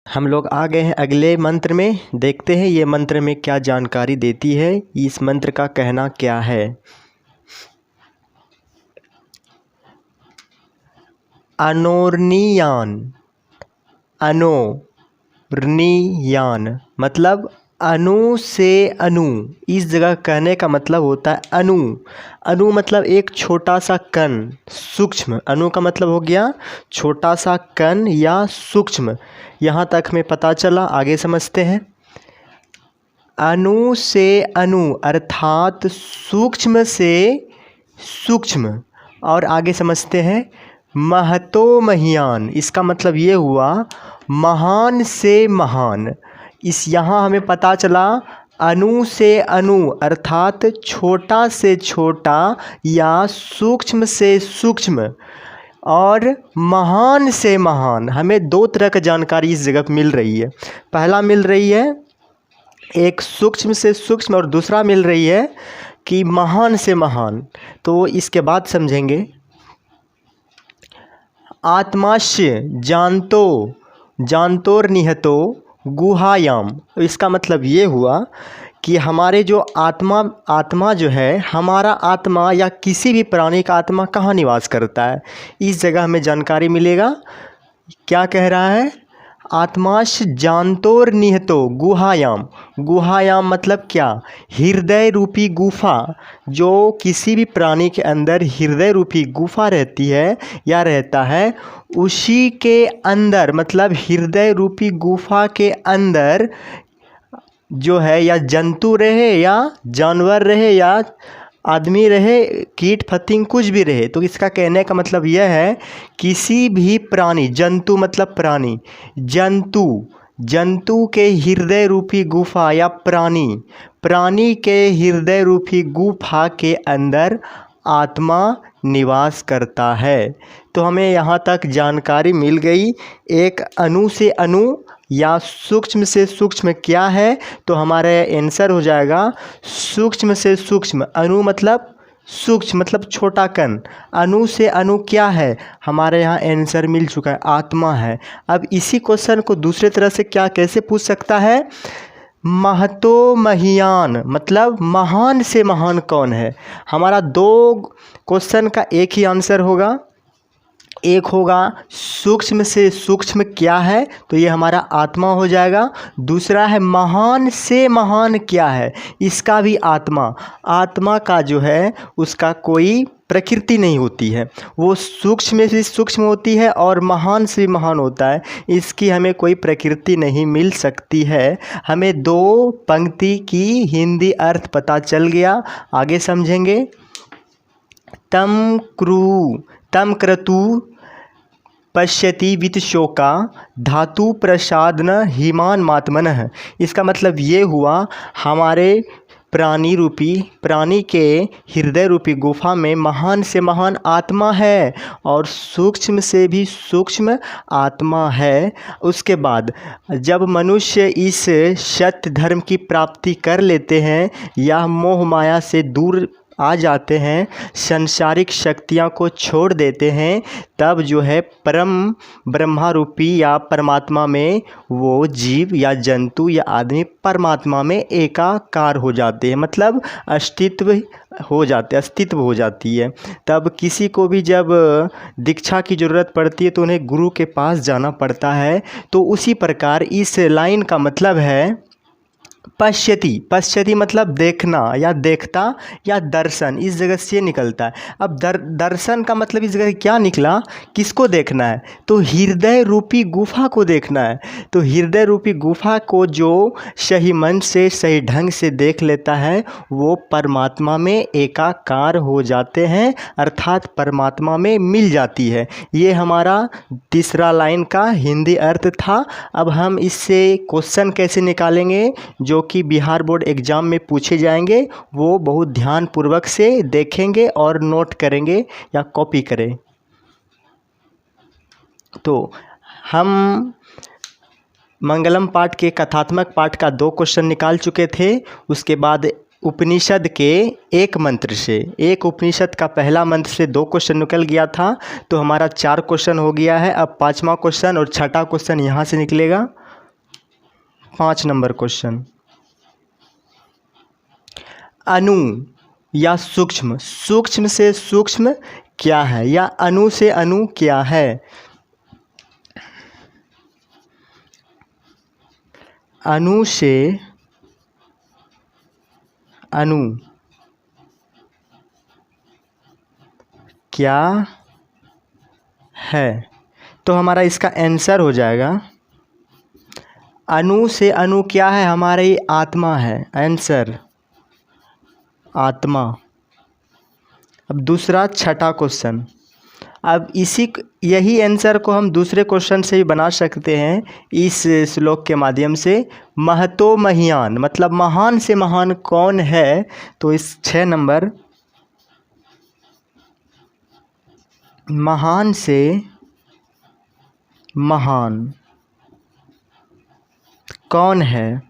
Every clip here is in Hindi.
हम लोग आ गए हैं अगले मंत्र में। देखते हैं ये मंत्र में क्या जानकारी देती है, इस मंत्र का कहना क्या है। अनोर्नियान। अनोर्नियान मतलब अणु से अणु। इस जगह कहने का मतलब होता है अणु। अणु मतलब एक छोटा सा कण, सूक्ष्म। अणु का मतलब हो गया छोटा सा कण या सूक्ष्म। यहाँ तक हमें पता चला, आगे समझते हैं। अणु से अणु अर्थात सूक्ष्म से सूक्ष्म। और आगे समझते हैं महतो महियान, इसका मतलब ये हुआ महान से महान। इस यहाँ हमें पता चला अणु से अणु अर्थात छोटा से छोटा या सूक्ष्म से सूक्ष्म, और महान से महान। हमें दो तरह की जानकारी इस जगह मिल रही है। पहला मिल रही है एक सूक्ष्म से सूक्ष्म, और दूसरा मिल रही है कि महान से महान। तो इसके बाद समझेंगे। आत्माश्य जानतो जानतोर्निहतो गुहायाम। इसका मतलब ये हुआ कि हमारे जो आत्मा जो है, हमारा आत्मा या किसी भी प्राणी का आत्मा कहाँ निवास करता है, इस जगह हमें जानकारी मिलेगा। क्या कह रहा है? आत्माश जानतोर निहतो गुहायाम। गुहायाम मतलब क्या? हृदय रूपी गुफा। जो किसी भी प्राणी के अंदर हृदय रूपी गुफा रहती है या रहता है, उसी के अंदर मतलब हृदय रूपी गुफा के अंदर जो है, या जंतु रहे या जानवर रहे या आदमी रहे, कीट फतिंग कुछ भी रहे, तो इसका कहने का मतलब यह है किसी भी प्राणी, जंतु मतलब प्राणी, जंतु के हृदय रूपी गुफा या प्राणी के हृदय रूपी गुफा के अंदर आत्मा निवास करता है। तो हमें यहाँ तक जानकारी मिल गई। एक अणु से अणु या सूक्ष्म से सूक्ष्म क्या है, तो हमारा आंसर हो जाएगा सूक्ष्म से सूक्ष्म। अणु मतलब सूक्ष्म मतलब छोटा कण। अणु से अणु क्या है, हमारे यहाँ आंसर मिल चुका है, आत्मा है। अब इसी क्वेश्चन को दूसरे तरह से क्या कैसे पूछ सकता है? महतो महियान मतलब महान से महान कौन है। हमारा दो क्वेश्चन का एक ही आंसर होगा। एक होगा सूक्ष्म से सूक्ष्म क्या है, तो ये हमारा आत्मा हो जाएगा। दूसरा है महान से महान क्या है, इसका भी आत्मा का जो है उसका कोई प्रकृति नहीं होती है, वो सूक्ष्म से सूक्ष्म होती है और महान से महान होता है। इसकी हमें कोई प्रकृति नहीं मिल सकती है। हमें दो पंक्ति की हिंदी अर्थ पता चल गया, आगे समझेंगे। तम क्रतु पश्यति वित्तशोका धातु प्रसादन हिमान मात्मनः। इसका मतलब ये हुआ हमारे प्राणी के हृदय रूपी गुफा में महान से महान आत्मा है और सूक्ष्म से भी सूक्ष्म आत्मा है। उसके बाद जब मनुष्य इस सत्य धर्म की प्राप्ति कर लेते हैं या मोह माया से दूर आ जाते हैं, संसारिक शक्तियाँ को छोड़ देते हैं, तब जो है परम ब्रह्मा रूपी या परमात्मा में वो जीव या जंतु या आदमी परमात्मा में एकाकार हो जाते हैं, मतलब अस्तित्व हो जाती है। तब किसी को भी जब दीक्षा की ज़रूरत पड़ती है तो उन्हें गुरु के पास जाना पड़ता है। तो उसी प्रकार इस लाइन का मतलब है पश्यति मतलब देखना या देखता या दर्शन, इस जगह से निकलता है। अब दर्शन का मतलब इस जगह क्या निकला, किसको देखना है, तो हृदय रूपी गुफा को देखना है। तो हृदय रूपी गुफा को जो सही मन से सही ढंग से देख लेता है वो परमात्मा में एकाकार हो जाते हैं, अर्थात परमात्मा में मिल जाती है। ये हमारा तीसरा लाइन का हिंदी अर्थ था। अब हम इससे क्वेश्चन कैसे निकालेंगे जो कि बिहार बोर्ड एग्ज़ाम में पूछे जाएंगे, वो बहुत ध्यानपूर्वक से देखेंगे और नोट करेंगे या कॉपी करें। तो हम मंगलम पाठ के कथात्मक पाठ का 2 क्वेश्चन निकाल चुके थे। उसके बाद उपनिषद के एक उपनिषद का पहला मंत्र से 2 क्वेश्चन निकल गया था, तो हमारा 4 क्वेश्चन हो गया है। अब 5वां क्वेश्चन और 6ठा क्वेश्चन यहाँ से निकलेगा। 5 नंबर क्वेश्चन, अणु या सूक्ष्म, सूक्ष्म से सूक्ष्म क्या है, या अणु से अणु क्या है? अणु से अणु क्या है? तो हमारा इसका आंसर हो जाएगा, अणु से अणु क्या है, हमारी आत्मा है। आंसर आत्मा। अब दूसरा छठा क्वेश्चन, अब यही आंसर को हम दूसरे क्वेश्चन से भी बना सकते हैं इस श्लोक के माध्यम से। महतो महीयान मतलब महान से महान कौन है? तो इस 6 नंबर, महान से महान कौन है?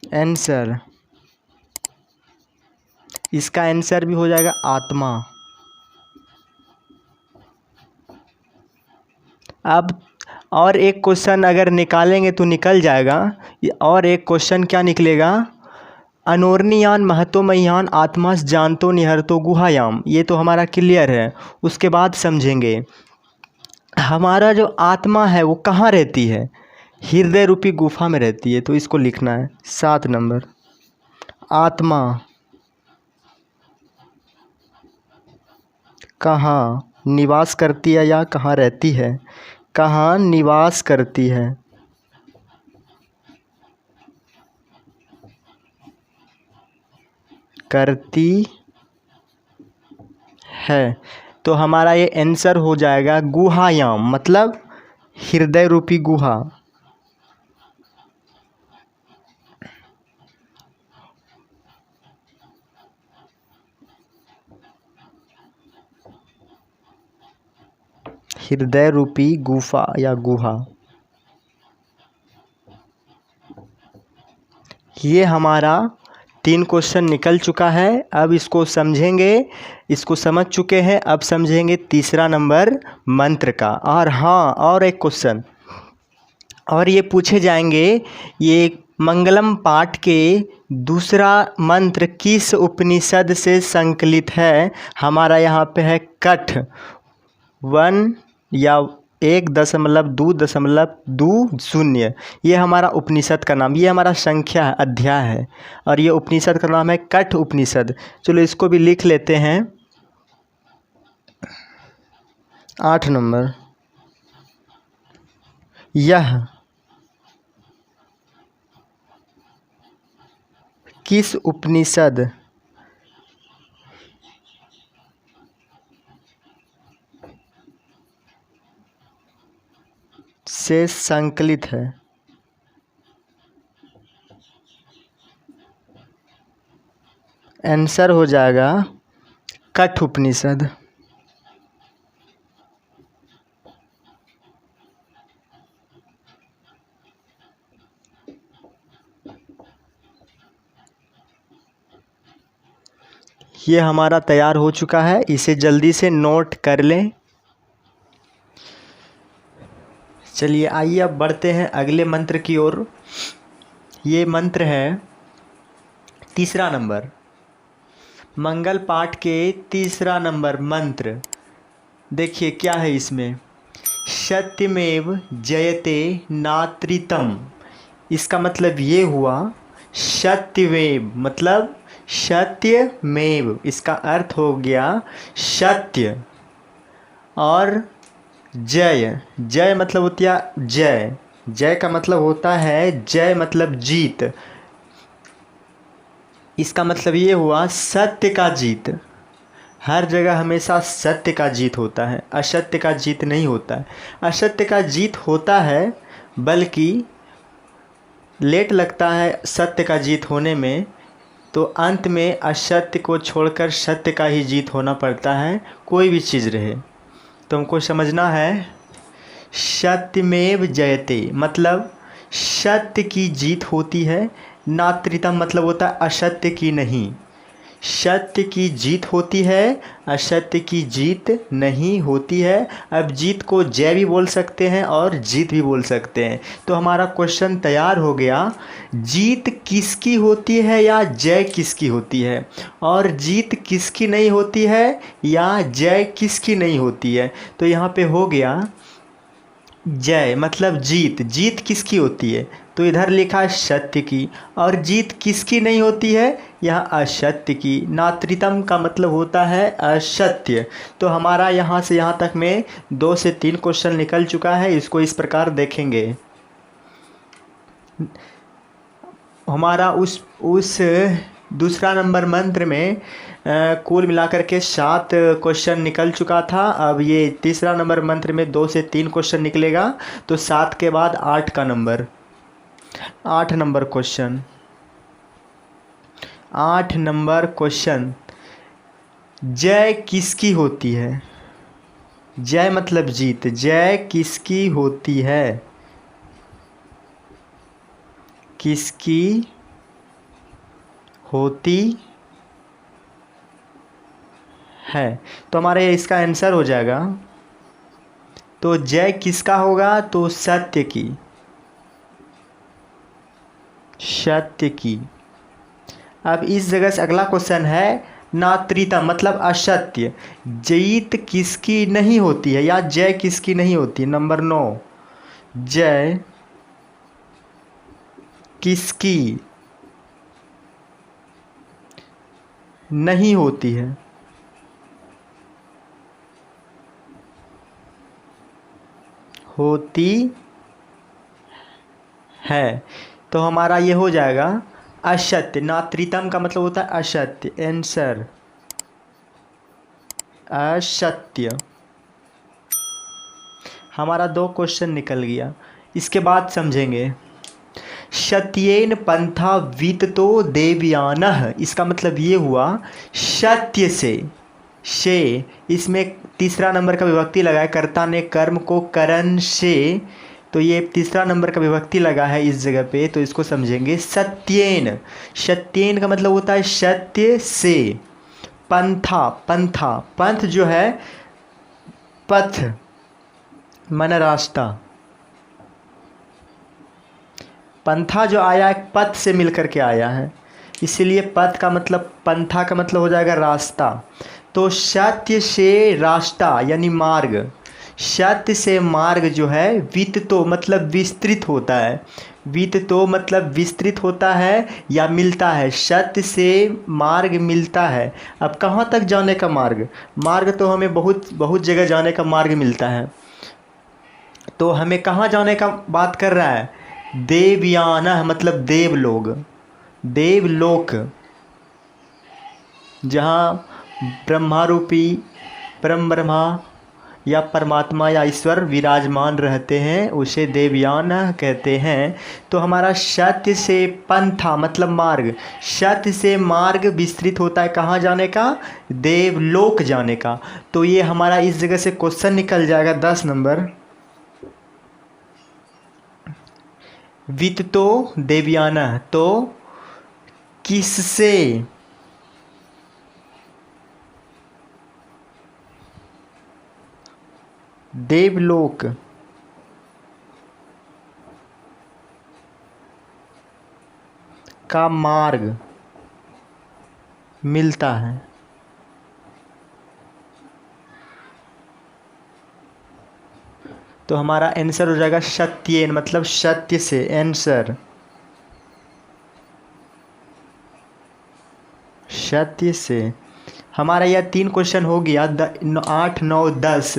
आंसर, इसका आंसर भी हो जाएगा आत्मा। अब और एक क्वेश्चन अगर निकालेंगे तो निकल जाएगा। और एक क्वेश्चन क्या निकलेगा, अनोर्नियान महतो मह्यान आत्मास जानतो निहरतो गुहायाम। ये तो हमारा क्लियर है, उसके बाद समझेंगे। हमारा जो आत्मा है वो कहाँ रहती है? हृदय रूपी गुफा में रहती है, तो इसको लिखना है 7 नंबर। आत्मा कहाँ निवास करती है या कहाँ रहती है? कहाँ निवास करती है? करती है। तो हमारा ये आंसर हो जाएगा गुहायाम, मतलब हृदय रूपी गुहा। हृदय रूपी गुफा या गुहा। ये हमारा 3 क्वेश्चन निकल चुका है। अब इसको समझेंगे, इसको समझ चुके हैं, अब समझेंगे तीसरा नंबर मंत्र का। और हाँ, और एक क्वेश्चन और ये पूछे जाएंगे, ये मंगलम पाठ के दूसरा मंत्र किस उपनिषद से संकलित है? हमारा यहाँ पे है कठ 1 या 1.2.20। ये हमारा उपनिषद का नाम, ये हमारा संख्या है, अध्याय है, और ये उपनिषद का नाम है कठ उपनिषद। चलो इसको भी लिख लेते हैं। 8 नंबर, यह किस उपनिषद से संकलित है? आंसर हो जाएगा कठ उपनिषद। ये हमारा तैयार हो चुका है, इसे जल्दी से नोट कर लें। चलिए आइए अब बढ़ते हैं अगले मंत्र की ओर। ये मंत्र है तीसरा नंबर, मंगल पाठ के तीसरा नंबर मंत्र। देखिए क्या है इसमें, सत्यमेव जयते नात्रितम। इसका मतलब ये हुआ, सत्यमेव मतलब सत्यमेव, इसका अर्थ हो गया सत्य। और जय, जय मतलब होता है जय, जय का मतलब होता है जय मतलब जीत। इसका मतलब ये हुआ सत्य का जीत। हर जगह हमेशा सत्य का जीत होता है, असत्य का जीत नहीं होता है। असत्य का जीत होता है, बल्कि लेट लगता है सत्य का जीत होने में, तो अंत में असत्य को छोड़कर सत्य का ही जीत होना पड़ता है, कोई भी चीज़ रहे। तुमको समझना है, सत्यमेव जयते मतलब सत्य की जीत होती है, नात्रितम मतलब होता है असत्य की नहीं। सत्य की जीत होती है, असत्य की जीत नहीं होती है। अब जीत को जय भी बोल सकते हैं और जीत भी बोल सकते हैं। तो हमारा क्वेश्चन तैयार हो गया, जीत किसकी होती है या जय किसकी होती है, और जीत किसकी नहीं होती है या जय किसकी नहीं होती है। तो यहाँ पे हो गया जय मतलब जीत, जीत किसकी होती है, तो इधर लिखा है सत्य की, और जीत किसकी नहीं होती है, यहाँ असत्य की। नात्रितम का मतलब होता है असत्य। तो हमारा यहाँ से यहाँ तक में 2 से 3 क्वेश्चन निकल चुका है। इसको इस प्रकार देखेंगे। हमारा उस दूसरा नंबर मंत्र में कुल मिलाकर के 7 क्वेश्चन निकल चुका था। अब ये तीसरा नंबर मंत्र में 2 से 3 क्वेश्चन निकलेगा। तो 7 के बाद 8 का number, 8 number question, 8 number question, जय किसकी होती है। जय मतलब जीत, जय किसकी होती है, किसकी होती है। तो हमारे इसका आंसर हो जाएगा, तो जय किसका होगा, तो सत्य की, सत्य की। अब इस जगह से अगला क्वेश्चन है नात्रिता मतलब असत्य, जीत किसकी नहीं होती है या जय किसकी नहीं होती है। नंबर 9, जय किसकी नहीं होती है, होती है। तो हमारा ये हो जाएगा असत्य। नात्रितम का मतलब होता है असत्य, आंसर असत्य। हमारा 2 क्वेश्चन निकल गया। इसके बाद समझेंगे, सत्येन पंथा विततो देवयानः, इसका मतलब ये हुआ सत्य से इसमें तीसरा नंबर का विभक्ति लगा है, कर्ता ने कर्म को करण से, तो ये तीसरा नंबर का विभक्ति लगा है इस जगह पे। तो इसको समझेंगे, सत्येन, सत्येन का मतलब होता है सत्य से, पंथा, पंथा, पंथ जो है पथ मन रास्ता, पंथा जो आया है पथ से मिलकर के आया है, इसीलिए पथ का मतलब, पंथा का मतलब हो जाएगा रास्ता। तो सत्य से रास्ता यानी मार्ग, सत्य से मार्ग जो है विततो मतलब विस्तृत होता है, विततो मतलब विस्तृत होता है या मिलता है, सत्य से मार्ग मिलता है। अब कहाँ तक जाने का मार्ग, मार्ग तो हमें बहुत बहुत जगह जाने का मार्ग मिलता है। तो हमें कहाँ जाने का बात कर रहा है, देवयानः मतलब देवलोक, देवलोक जहाँ ब्रह्मारूपी परम ब्रह्मा या परमात्मा या ईश्वर विराजमान रहते हैं, उसे देवयानः कहते हैं। तो हमारा सत्य से पंथा मतलब मार्ग, सत्य से मार्ग विस्तृत होता है कहाँ जाने का, देवलोक जाने का। तो ये हमारा इस जगह से क्वेश्चन निकल जाएगा 10 नंबर, विततो देवयानः, तो किससे, देवलोक का मार्ग मिलता है। तो हमारा आंसर हो जाएगा सत्येन मतलब सत्य से, आंसर सत्य से। हमारा यह 3 क्वेश्चन हो गया, 8, 9, 10।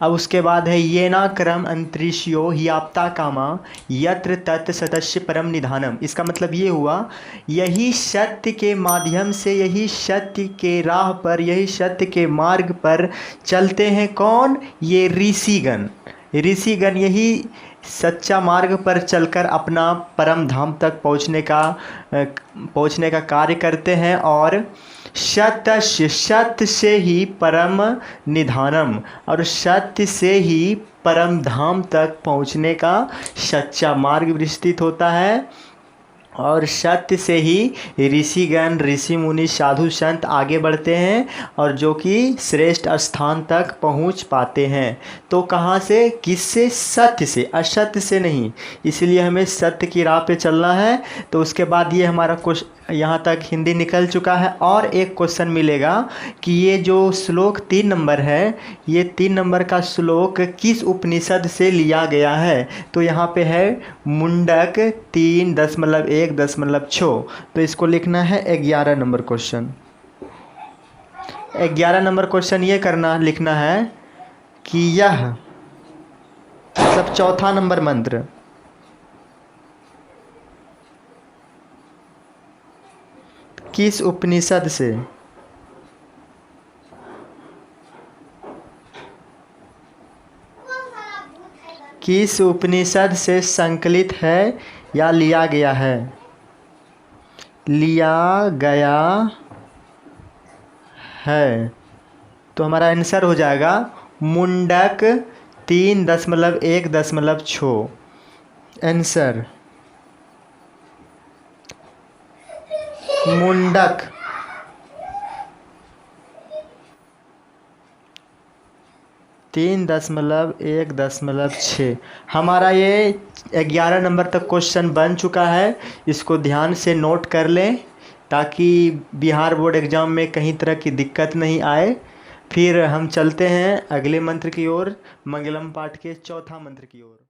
अब उसके बाद है ये ना क्रम अंतरिक्षयो ह्याप्ता कामा यत्र तत् सतस्य परम निधानम, इसका मतलब ये हुआ यही सत्य के माध्यम से, यही सत्य के राह पर, यही सत्य के मार्ग पर चलते हैं कौन, ये ऋषिगण, ऋषिगण यही सच्चा मार्ग पर चलकर अपना परम धाम तक पहुँचने का कार्य करते हैं। और सत्य से ही परम निधानम, और सत्य से ही परम धाम तक पहुँचने का सच्चा मार्ग विस्तृत होता है। और सत्य से ही ऋषिगण, ऋषि मुनि, साधु संत आगे बढ़ते हैं और जो कि श्रेष्ठ स्थान तक पहुंच पाते हैं। तो कहाँ से, किससे? सत्य से, असत्य से नहीं। इसलिए हमें सत्य की राह पे चलना है। तो उसके बाद ये हमारा क्वेश्चन यहाँ तक हिंदी निकल चुका है। और एक क्वेश्चन मिलेगा कि ये जो श्लोक 3 नंबर है, ये 3 नंबर का श्लोक किस उपनिषद से लिया गया है? तो यहाँ पे है मुंडक 3.1.6। तो इसको लिखना है 11 नंबर क्वेश्चन। 11 नंबर क्वेश्चन ये लिखना है कि यह सब चौथा नंबर मंत्र किस उपनिषद से संकलित है या लिया गया है? लिया गया है। तो हमारा आंसर हो जाएगा मुंडक 3.1.6। आंसर मुंडक 3.1.6। हमारा ये 11 नंबर तक क्वेश्चन बन चुका है। इसको ध्यान से नोट कर लें ताकि बिहार बोर्ड एग्ज़ाम में कहीं तरह की दिक्कत नहीं आए। फिर हम चलते हैं अगले मंत्र की ओर, मंगलम पाठ के चौथा मंत्र की ओर।